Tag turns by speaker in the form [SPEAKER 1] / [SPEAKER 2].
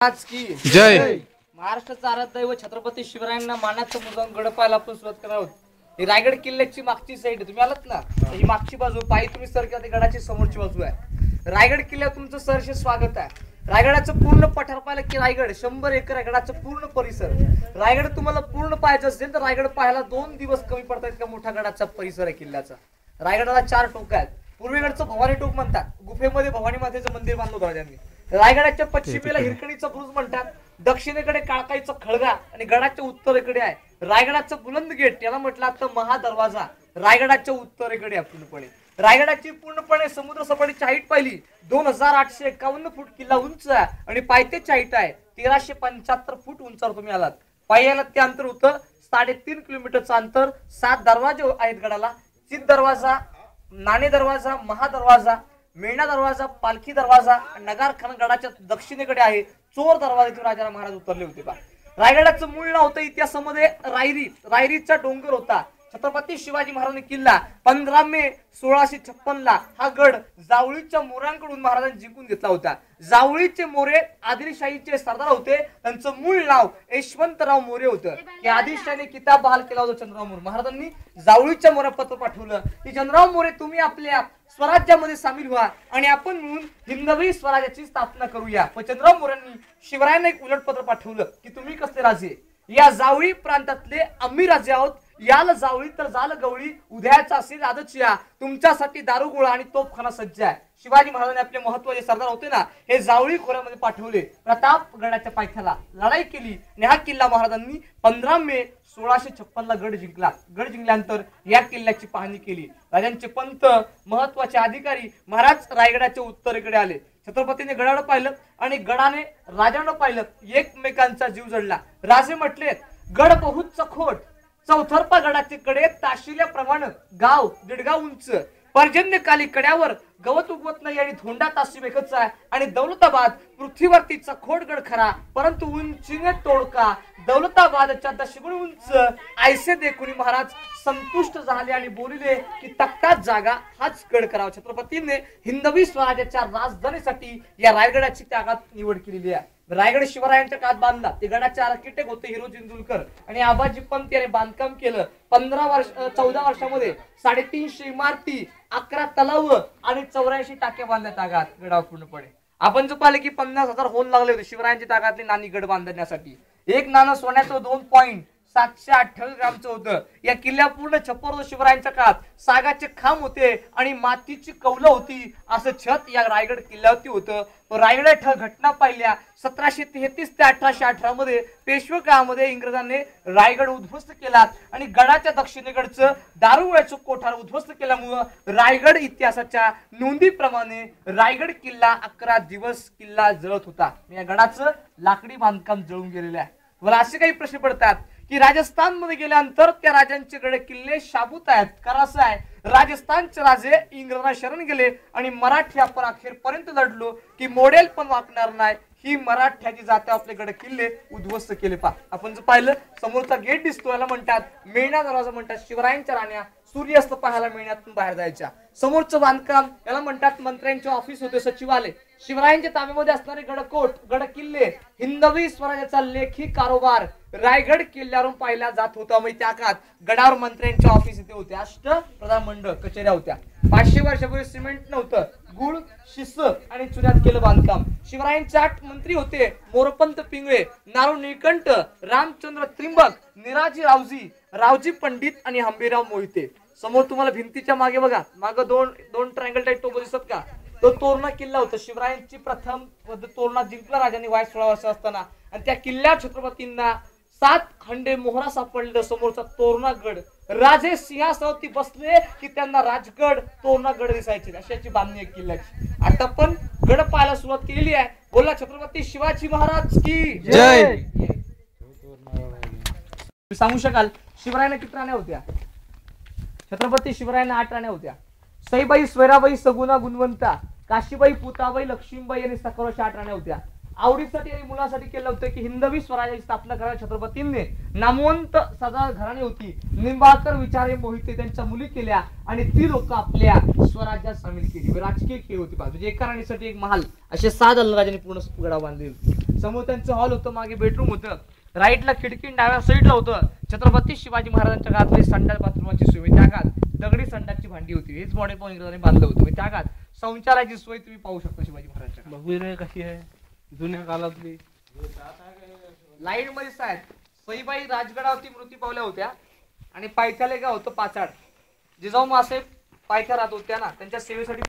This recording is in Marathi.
[SPEAKER 1] आज की
[SPEAKER 2] जय
[SPEAKER 1] महाराष्ट्राचा आराध्य दैवत छत्रपती शिवरायांना मानाचं मुजावून गड पाहायला आपण सुरुवात करणार आहोत। ही रायगड किल्ल्याची मागची साईड तुम्ही आलात ना, ही मागची बाजू पायी तुम्ही सर किंवा ती गडाची समोरची बाजू आहे। रायगड किल्ल्यात तुमचं सहर्ष स्वागत आहे। रायगडाचं पूर्ण पठार पाहिलं की रायगड 100 एकर रायगडाचं पूर्ण परिसर। रायगड तुम्हाला पूर्ण पाहायचं असेल तर रायगड पाहायला 2 दिवस कमी पडतात का मोठा गडाचा परिसर आहे किल्ल्याचा। रायगडाला 4 टोक आहेत। पूर्वेकडचं भवानी टोक म्हणतात, गुफेमध्ये भवानी मातेचं मंदिर बांधलं होतं राजांनी। रायगडाच्या पश्चिमेला हिरकणीचा बुरुज म्हणतात, दक्षिणेकडे काळकाईचा खळगा आणि गडाच्या उत्तरेकडे आहे रायगडाचं बुलंद गेट, याला म्हटलं तर महादरवाजा। रायगडाच्या उत्तरेकडे आहे पूर्णपणे। रायगडाची पूर्णपणे समुद्र सपाटीची हाईट पाहिली 2851 फूट किल्ला उंच आहे आणि पायथ्याची हाईट आहे 1375 फूट उंचावर तुम्ही आलात। पायथ्याला ते अंतर होतं 3.5 किलोमीटरचं अंतर। 7 दरवाजे आहेत गडाला, चित दरवाजा, नाणे दरवाजा, महादरवाजा, मेणा दरवाजा, पालखी दरवाजा, नगार खाना गडाच्या दक्षिणेकडे आहे। चोर दरवाजातून राजा महाराज उतरले होते बा। रायगडाचं मूळ नाव होतं इतिहासामध्ये रायरी, रायरीचा डोंगर होता। छत्रपती शिवाजी महाराजांनी किल्ला 15 मे 1656 ला हा गड जावळीच्या मोऱ्यांकडून महाराजांनी जिंकून घेतला होता। जावळीचे मोरे आदिलशाहीचे सरदार होते, त्यांचं मूळ नाव यशवंतराव मोरे होतं। या आदिलशाहीने किताब बहाल केला होता चंद्रराव मोरे। महाराजांनी जावळीच्या मोऱ्या पत्र पाठवलं की चंद्रराव मोरे तुम्ही आपल्या स्वराज्यामध्ये सामील व्हा आणि आपण मिळून हिंदवी स्वराज्याची स्थापना करूया। पण चंद्रराव मोरेंनी शिवरायांना एक उलट पत्र पाठवलं की तुम्ही कसले राजे, या जावळी प्रांतातले आम्ही राजे आहोत, याला जावळी तर जाल गवळी, उद्याचा असेल आजच या, तुमच्यासाठी दारुगोळा आणि तोफखाना सज्ज आहे। शिवाजी महाराजांनी आपले महत्त्वाचे सरदार होते ना, हे जावळी खोऱ्यामध्ये पाठवले। प्रतापगडाच्या पायथ्याला लढाई केली आणि हा किल्ला महाराजांनी 15 मे 1656 ला गड जिंकला। गड जिंकल्यानंतर या किल्ल्याची पाहणी केली। राजांचे पंत, महत्त्वाचे अधिकारी महाराज रायगडाच्या उत्तरेकडे आले। छत्रपतीने गडाला पाहिलं आणि गडाने राजानं पाहिलं, एकमेकांचा जीव जडला। राजे म्हटले गड बहुत चखोट, चौथरपा गडाचे कडे ताशिल्याप्रमाणे गाव 1.5 गाव उंच, पर्जन्यकाली कड्यावर गवत उगवत नाही आणि धोंडा ताशी वेखच आहे आणि दौलताबाद पृथ्वीवरती चखोट गड खरा, परंतु उंचीने तोडका। दौलताबादच्या 10 गुण उंच ऐसे देखुनी महाराज संतुष्ट झाले आणि बोलिले की तख्तात जागा हाच गड करावा। छत्रपतींनी हिंदवी स्वराज्याच्या राजधानीसाठी या रायगडाची त्यागात निवड केलेली आहे। रायगड शिवरायांच्या काळात बांधला, ते गडाचे आर्किटेक्ट होते हिरो जिंजुलकर आणि आबाजी पंत याने बांधकाम केलं। 14 वर्षामध्ये 350 इमारती, 11 तलाव आणि 84 टाक्या बांधल्या तागात गडावर पूर्णपणे। आपण जो पाहिले की 50,000 होल लागले होते शिवरायांच्या तागातले नाणी गड बांधण्यासाठी। एक नाणं सोन्याचं 2.728 ग्रामचं होतं। या किल्ल्या पूर्ण छप्पर होतं शिवरायांच्या काळात, सागाचे खांब होते आणि मातीची कौलं होती, असं छत या रायगड किल्ल्यावरती होतं। रायगड घटना पाहिल्या 1733 ते 1818 मध्ये पेशवे काळामध्ये इंग्रजांनी रायगड उद्ध्वस्त केला आणि गडाच्या दक्षिणेकडचं दारुगोळ्याचं कोठार उद्ध्वस्त केल्यामुळं रायगड इतिहासाच्या नोंदीप्रमाणे रायगड किल्ला 11 दिवस किल्ला जळत होता। या गडाचं लाकडी बांधकाम जळून गेलेलं आहे। मला असे काही प्रश्न पडतात की राजस्थान मध्ये गेल्यानंतर त्या राजांचे गड किल्ले शाबूत आहेत, कारण असं आहे राजस्थानचे राजे इंग्रजांना शरण गेले आणि मराठी आपण अखेरपर्यंत लढलो की मोडेल पण वाकणार नाही, ही मराठ्याची जाते आपले गड किल्ले उद्ध्वस्त केले पा। आपण जर पाहिलं समोरचा गेट दिसतो, याला म्हणतात मेणा दरवाजा म्हणतात। शिवरायांच्या राण्या सूर्यास्त पाहायला मेण्यातून बाहेर जायच्या। समोरचं बांधकाम याला म्हणतात मंत्र्यांचे ऑफिस होते, सचिवालय। शिवरायांच्या ताब्यामध्ये असणारे गडकोट, गड किल्ले, हिंदवी स्वराज्याचा लेखी कारभार रायगड किल्ल्यावरून पाहिला जात होता। मग त्या काळात गडावर मंत्र्यांचे ऑफिस इथे होते, अष्टप्रधान मंडळ कचेऱ्या होत्या। 500 वर्षापूर्वी सिमेंट नव्हतं, गुळ, शिस आणि चुन्यात केलं बांधकाम। शिवरायांचे 8 मंत्री होते, मोरपंत पिंगळे, नारू निळकंठ, रामचंद्र त्रिंबक, निराजी रावजी, रावजी पंडित आणि हंबीराव मोहिते। समोर तुम्हाला भिंतीच्या मागे बघा, मागे दोन ट्रायंगल टाईप टोप दिसत का, तो तोरणा किल्ला होता। शिवरायांची प्रथम तोरणा जिंकला राजांनी वय 16 वर्ष असताना आणि त्या किल्ल्यात छत्रपतींना 7 खंडे मोहरा सापडले। समोरचा तोरणा गड, राजे सिंहासनावरती बसले की त्यांना राजगड तोरणा गड दिसायचे, अशाची बांधणी आहे किल्ल्याची। आता पण गड पाहायला सुरुवात केलेली आहे। बोला छत्रपती शिवाजी महाराज की
[SPEAKER 2] जय।
[SPEAKER 1] सांगू शकाल शिवरायांना किती राण्या होत्या? छत्रपती शिवरायांना 8 राण्या होत्या। सईबाई, स्वैराबाई, सगुणा, गुणवंता, काशीबाई, पुताबाई, लक्ष्मीबाई आणि सकरोश 8 राण्या होत्या। आवडीसाठी आणि मुलासाठी केलं होतं की हिंदवी स्वराज्याची स्थापना करायला छत्रपतींनी नामवंत सरदार घराणे होती, निंबाळकर, विचारे, मोहिते त्यांच्या मुली केल्या आणि ती लोक आपल्या स्वराज्यात सामील केली। राजकीय खेळ होती, म्हणजे एका राणीसाठी एक महाल, असे 7 राजांनी पूर्ण गडाव बांधले। समोर त्यांचं हॉल होतं, मागे बेडरूम होतं, राईटला खिडकी डाव्या साईडला होतं. छत्रपती शिवाजी महाराजांच्या काळातली संडास बाथरूमाची सोय, त्या काळात दगडी संडासची भांडी होती. हेच मॉडेल पण इंग्रजांनी बांधलं होतं. त्या काळात शौचालयाची सोय तुम्ही पाहू शकता शिवाजी महाराजांच्या.
[SPEAKER 2] बघू कशी आहे जुन्या काळातली.
[SPEAKER 1] लाईन मध्ये साहेब सईबाई राजगडावरती मृत्यू पावल्या होत्या आणि पायथ्याला गाव होतं पाचाड. जिजाऊ मासाहेब पायथ्या राहत होत्या ना, त्यांच्या सेवेसाठी